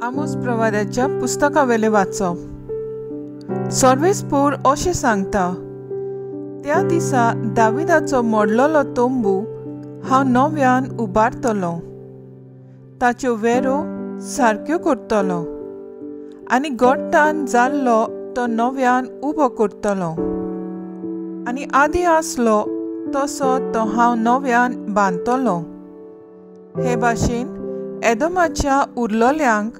आमोस प्रवाद्याच्या पुस्तकावेले वाचप. सर्वेस्पूर अशें सांगता, त्या दिसा दाविदाचो मोडलोलो तोंबू हांव नव्यान उबारतलो, ताच्यो वेरो सारक्यो करतलो आनी गोट्टान जाल्लो तो नव्यान उबो करतलो, आनी आदी आसलो तसो तो हांव नव्यान बांदतलो. हे भाशेन एदोमाच्या उरलोल्यांक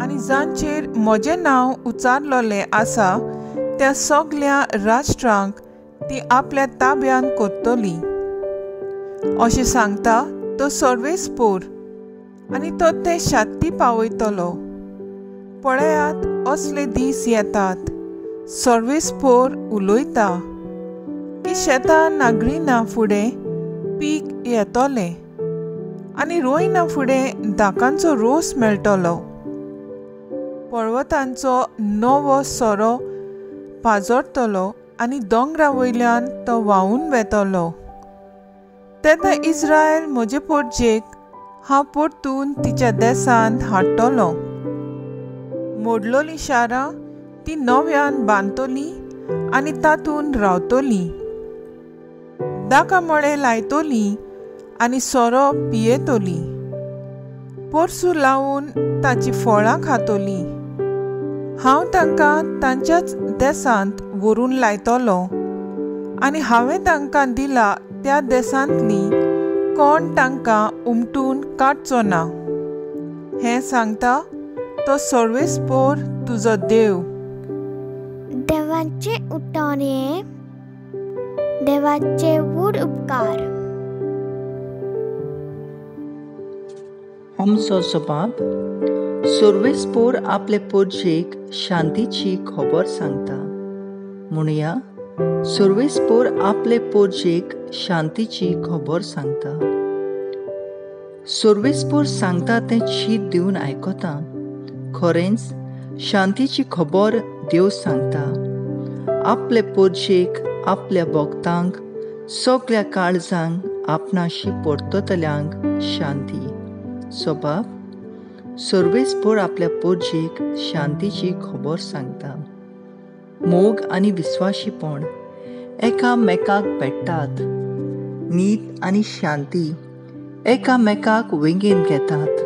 आनी जांचेर म्हजें नांव उचारलोलें आसा त्या सगळ्या राष्ट्रांक ती आपल्या ताब्यान करतली. अशें सांगता तो सर्वेस्पूर, आनी तो ते शांती पावयतलो. पळयात असले दीस येतात, सर्वेस्पूर उलयता, की शेतां नागरिना फुडें पीक येतोलें आनी रोयना फुडें दाकांचो रोस मेळटलो. पर्वतांचो नवो सोरो पाजरतलो आनी दोंगरा वयल्यान तो व्हांवून वेतलो. तेन्ना इस्रायल म्हजे पोरजेक हांव परतून तिच्या देसांत हाडटलो. मोडलोलीं शारां ती नव्यान बांदतली आनी तातूंत रावतलीं. दाकां मळे लायतलीं आनी सोरो पियेतलीं. पोरसूं लावून ताची फळां खातलीं. हांव तांकां तांच्याच देसांत व्हरून लायतलो आनी हांवें तांकां दिला त्या देसांतलीं कोण तांकां उमटून काडचो ना. हें सांगता तो सर्वेस्पूर तुजो देव. देवाचे उतोणे, देवाचे वूड उपकार. आमचो जबाब. सर्वेस्पूर आपले पोरजेक शांतीची खबर सांगता. म्हणुया, सर्वेस्पूर आपले पोरजेक शांतीची खबर सांगता. सर्वेस्पूर सांगता तें शीत दिवन आयकता. खरेंच शांतीची खबर देव सांगता. आपले पोरजेक, आपल्या भक्तांक, सगळ्या काळजांक आपणाशी परततल्यांक शांती. जबाब. सर्वेस्पूर आपल्या पोरजेक शांतीची खबर सांगता. मोग आनी विस्वाशीपण एकामेकाक भेटतात. न्हीद आनी शांती एकामेकाक वेंगेन घेतात.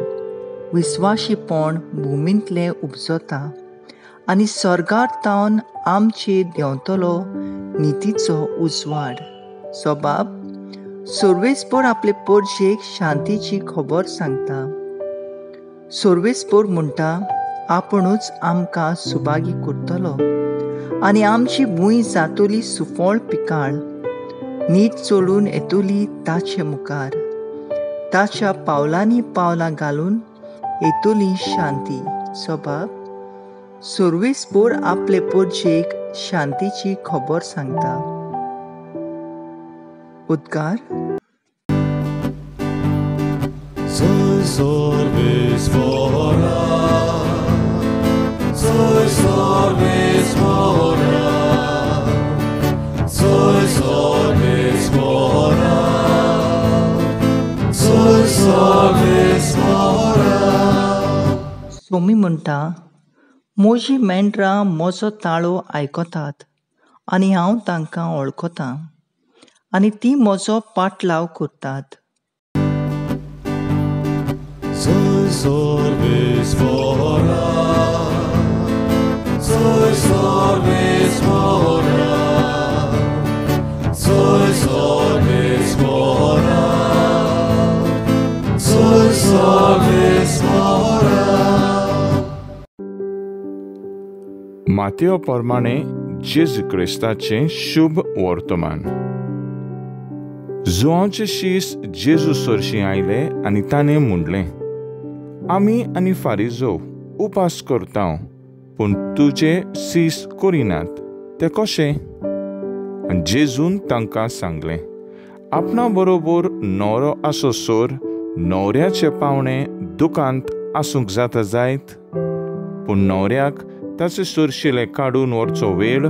विस्वाशीपण भुमींतलें उपजता आनी सर्गार आमचेर देंवतलो नितीचो उजवाड. जबाब. सर्वेस्पूर आपले पोरजेक शांतीची खबर सांगता. सर्वेस्पूर म्हणटा, आपुणूच आमकां सुभागी करतलो आनी आमची भूंय जातली सुफळ पिकाळ. न्हीद चलून येतली ताचे मुखार. ताच्या पावलांनी पावलां घालून येतली शांती. जबाब. सर्वेस्पूर आपले पोरजेक शांतीची खबर सांगता. उद्गार. Sorvesvora, soy sorvesvora, soy sorvesvora, soy sorvesvora. Somi म्हणटा, म्हजी मेंढरां म्हजो ताळो आयकतात आनी हांव तांकां वळखतां आनी ती म्हजो पाटलाव करतात. Soy sorvesvora, soy sorvesvora, soy sorvesvora, soy sorvesvora. मातेयो प्रमाणे जेजू क्रिस्ताचें शुभ वर्तमान. जुआंचे शीस जेजू सरशी आयले आनी ताणें म्हणलें, आमी आनी फारिजो उपास करता, पूण तुजे सीस करिनात. तें कशें? आनी जेजून तांकां सांगलें, आपणा बरोबर न्हवरो आसोसोर न्हवऱ्याचे पावणे दुकांत आसूंक जाता जायत, पूण न्हवऱ्याक ताचे सुरशिले काडून व्हरचो वेळ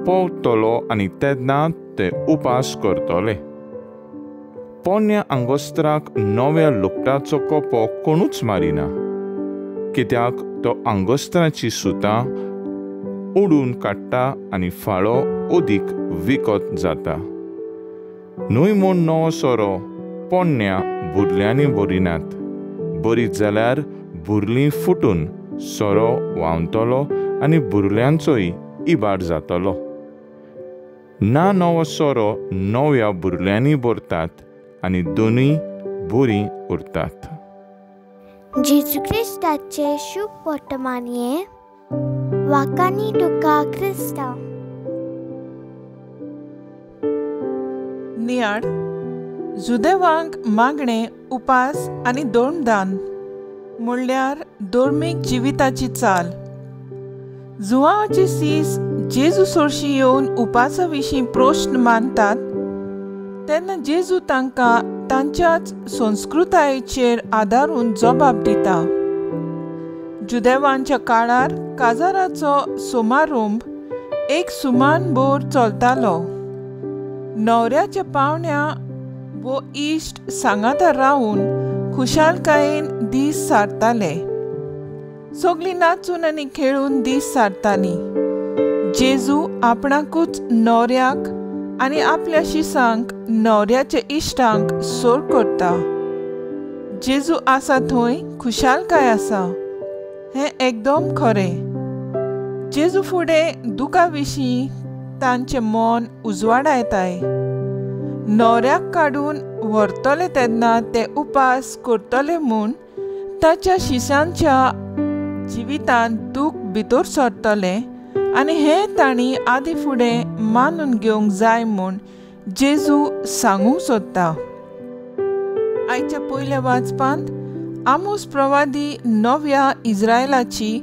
पावतलो आनी तेन्ना ते उपास करतले. पोन्न्या आंगोस्त्राक नव्या लुगटाचो कोपो कोणूच मारिना, कित्याक तो आंगोस्त्राची सुतां ओडून काडटा आनी फाळो ओदीक विकत जाता. न्हय म्हूण नवो सोरो पोन्न्या बुरल्यांनी भरिनात, बरीत जाल्यार बुरलीं फुटून सोरो व्हांवतलो आनी बुरल्यांचोय इबाड जातलो. ना नवो सोरो नव्या बुरल्यांनी भरतात आनी दोनूय बरीं उरतात. जेजू क्रिस्ताचे शुभ वर्तमानये वाकानी तुका क्रिस्ता. नियाळ जुदेवांक मागणे उपास आनी दोणदान म्हणल्यार धर्मीक जिविताची चाल. जुवांवाची सीस जेजू सोरशी येवन उपासा विशीं प्रश्न मांडटात तेन्ना जेजू तांकां तांच्याच संस्कृतायेचेर आदारून जबाब दिता. जुदेवांच्या काळार काजाराचो समारंभ एक सुमानभर चलतालो. न्हवऱ्याच्या पावण्या वो इश्ट सांगाता रावन खुशालकायेन दीस सारताले. सगळीं नाचून आनी खेळून दीस सारतालीं. जेजू आपणाकूच न्हवऱ्याक आनी आपल्या शिसांक न्हवऱ्याच्या इश्टांक सोर करता. जेजू आसा थंय खुशालकाय आसा, हें एकदम खरें. जेजू फुडें दुखा विशीं तांचें मन उजवाडायताय. न्हवऱ्याक काडून व्हरतले तेन्ना ते उपास करतले म्हूण ताच्या शिसांच्या जिवितांत दूख भितर सरतलें आनी हें तांणी आदी फुडें मानून घेवंक जाय म्हूण जेजू सांगूंक सोदता. आयच्या पयल्या वाचपांत आमोस प्रवादी नव्या इस्रायलाची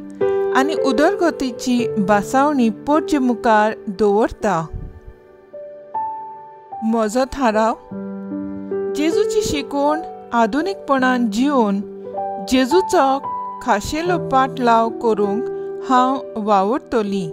आनी उदरगतीची बासावणी पोरचे मुखार दवरता. म्हजो थाराव, जेजूची शिकवण आधुनीकपणान जिवन जेजूचो खाशेलो पाटलाव करूंक हांव वावुरतलीं.